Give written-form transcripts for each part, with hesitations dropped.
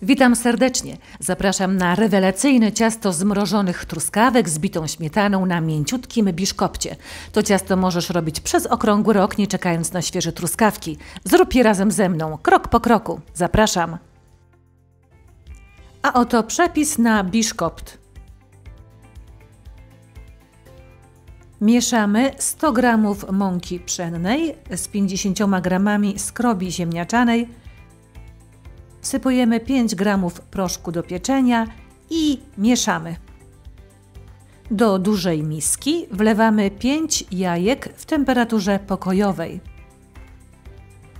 Witam serdecznie. Zapraszam na rewelacyjne ciasto z mrożonych truskawek z bitą śmietaną na mięciutkim biszkopcie. To ciasto możesz robić przez okrągły rok, nie czekając na świeże truskawki. Zrób je razem ze mną, krok po kroku. Zapraszam. A oto przepis na biszkopt. Mieszamy 100 g mąki pszennej z 50 g skrobi ziemniaczanej. Wsypujemy 5 g proszku do pieczenia i mieszamy. Do dużej miski wlewamy 5 jajek w temperaturze pokojowej.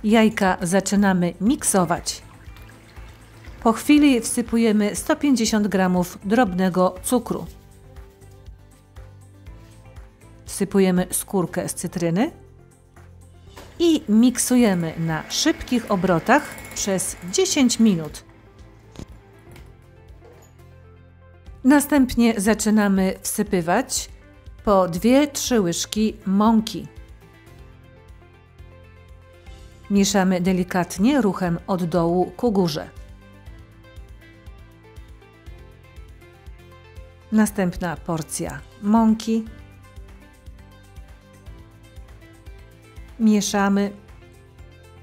Jajka zaczynamy miksować. Po chwili wsypujemy 150 g drobnego cukru. Wsypujemy skórkę z cytryny i miksujemy na szybkich obrotach przez 10 minut. Następnie zaczynamy wsypywać po 2-3 łyżki mąki. Mieszamy delikatnie ruchem od dołu ku górze. Następna porcja mąki. Mieszamy.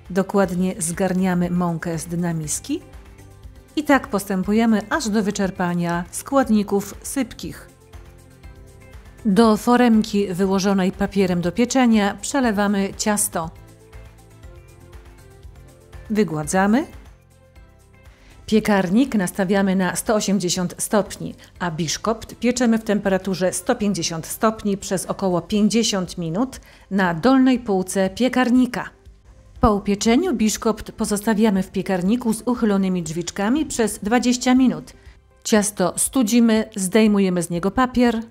Dokładnie zgarniamy mąkę z dna miski i tak postępujemy aż do wyczerpania składników sypkich. Do foremki wyłożonej papierem do pieczenia przelewamy ciasto. Wygładzamy. Piekarnik nastawiamy na 180 stopni, a biszkopt pieczemy w temperaturze 150 stopni przez około 50 minut na dolnej półce piekarnika. Po upieczeniu biszkopt pozostawiamy w piekarniku z uchylonymi drzwiczkami przez 20 minut. Ciasto studzimy, zdejmujemy z niego papier,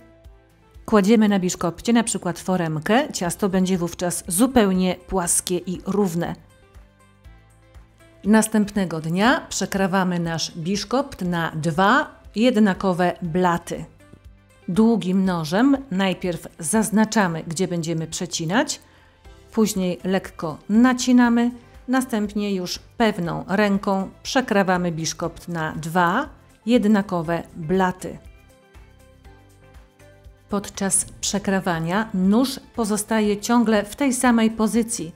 kładziemy na biszkopcie np. foremkę, ciasto będzie wówczas zupełnie płaskie i równe. Następnego dnia przekrawamy nasz biszkopt na 2 jednakowe blaty. Długim nożem najpierw zaznaczamy, gdzie będziemy przecinać, później lekko nacinamy, następnie już pewną ręką przekrawamy biszkopt na 2 jednakowe blaty. Podczas przekrawania nóż pozostaje ciągle w tej samej pozycji.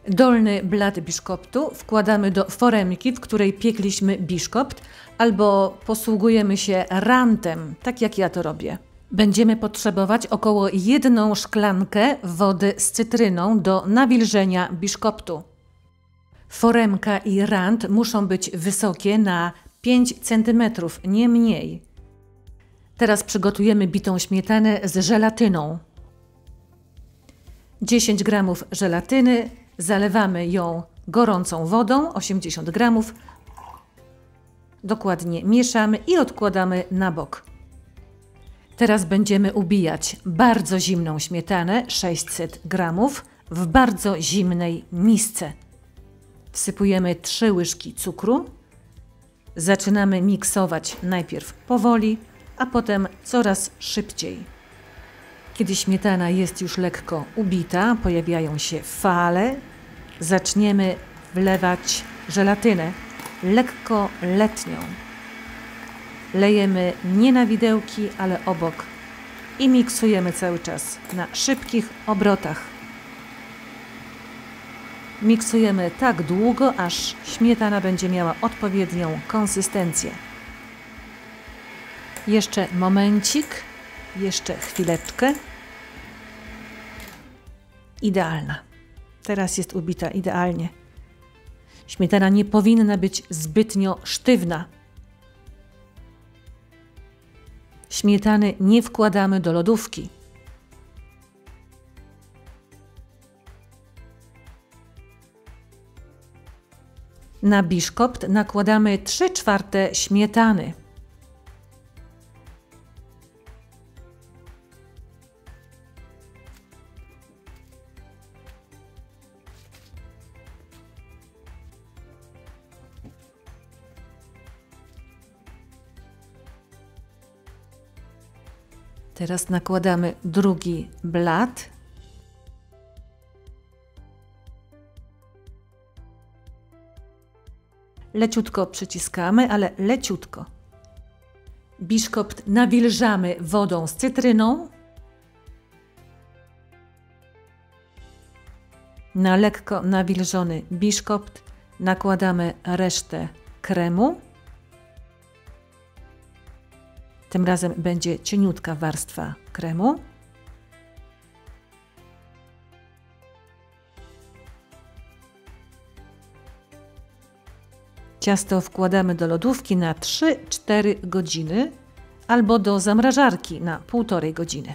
Dolny blat biszkoptu wkładamy do foremki, w której piekliśmy biszkopt, albo posługujemy się rantem, tak jak ja to robię. Będziemy potrzebować około 1 szklankę wody z cytryną do nawilżenia biszkoptu. Foremka i rant muszą być wysokie na 5 cm, nie mniej. Teraz przygotujemy bitą śmietanę z żelatyną. 10 g żelatyny. Zalewamy ją gorącą wodą, 80 g. Dokładnie mieszamy i odkładamy na bok. Teraz będziemy ubijać bardzo zimną śmietanę, 600 g, w bardzo zimnej misce. Wsypujemy 3 łyżki cukru. Zaczynamy miksować najpierw powoli, a potem coraz szybciej. Kiedy śmietana jest już lekko ubita, pojawiają się fale, zaczniemy wlewać żelatynę, lekko letnią. Lejemy nie na widełki, ale obok i miksujemy cały czas na szybkich obrotach. Miksujemy tak długo, aż śmietana będzie miała odpowiednią konsystencję. Jeszcze momencik. Jeszcze chwileczkę. Idealna. Teraz jest ubita idealnie. Śmietana nie powinna być zbytnio sztywna. Śmietany nie wkładamy do lodówki. Na biszkopt nakładamy 3/4 śmietany. Teraz nakładamy drugi blat Leciutko przyciskamy, ale leciutko. Biszkopt nawilżamy wodą z cytryną. Na lekko nawilżony biszkopt nakładamy resztę kremu. Tym razem będzie cieniutka warstwa kremu. Ciasto wkładamy do lodówki na 3-4 godziny albo do zamrażarki na 1,5 godziny.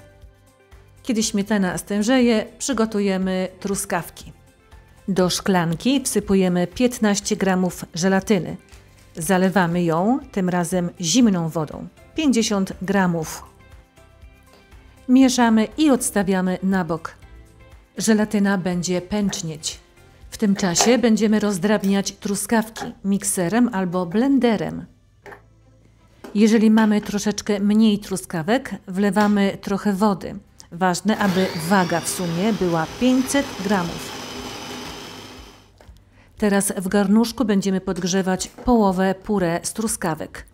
Kiedy śmietana stężeje, przygotujemy truskawki. Do szklanki wsypujemy 15 g żelatyny. Zalewamy ją tym razem zimną wodą, 50 g. Mieszamy i odstawiamy na bok. Żelatyna będzie pęcznieć. W tym czasie będziemy rozdrabniać truskawki mikserem albo blenderem. Jeżeli mamy troszeczkę mniej truskawek, wlewamy trochę wody. Ważne, aby waga w sumie była 500 g. Teraz w garnuszku będziemy podgrzewać połowę puree z truskawek.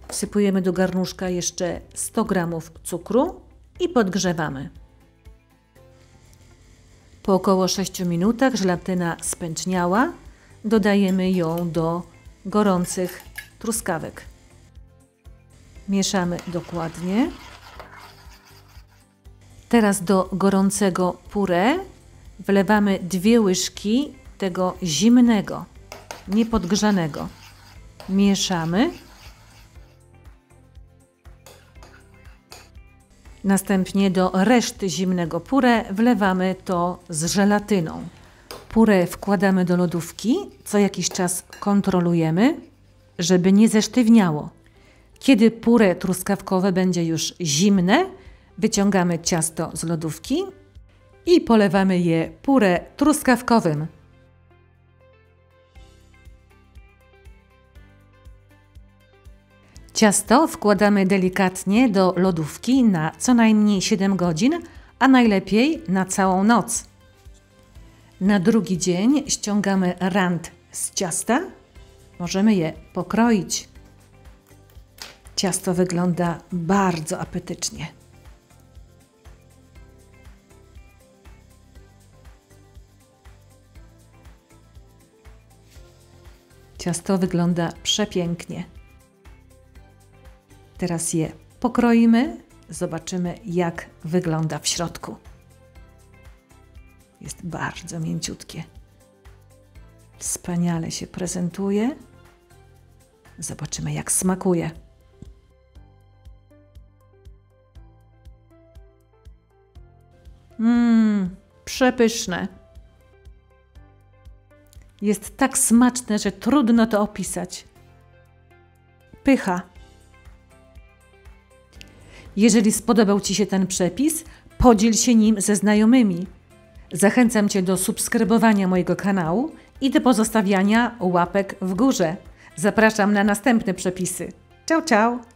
Wsypujemy do garnuszka jeszcze 100 g cukru i podgrzewamy. Po około 6 minutach żelatyna spęczniała. Dodajemy ją do gorących truskawek. Mieszamy dokładnie. Teraz do gorącego puree wlewamy 2 łyżki tego zimnego, niepodgrzanego. Mieszamy. Następnie do reszty zimnego puree wlewamy to z żelatyną. Puree wkładamy do lodówki, co jakiś czas kontrolujemy, żeby nie zesztywniało. Kiedy puree truskawkowe będzie już zimne, wyciągamy ciasto z lodówki i polewamy je puree truskawkowym. Ciasto wkładamy delikatnie do lodówki na co najmniej 7 godzin, a najlepiej na całą noc. Na drugi dzień ściągamy rant z ciasta. Możemy je pokroić. Ciasto wygląda bardzo apetycznie. Ciasto wygląda przepięknie. Teraz je pokroimy, zobaczymy, jak wygląda w środku. Jest bardzo mięciutkie. Wspaniale się prezentuje. Zobaczymy, jak smakuje. Przepyszne. Jest tak smaczne, że trudno to opisać. Pycha. Jeżeli spodobał Ci się ten przepis, podziel się nim ze znajomymi. Zachęcam Cię do subskrybowania mojego kanału i do pozostawiania łapek w górze. Zapraszam na następne przepisy. Ciao, ciao!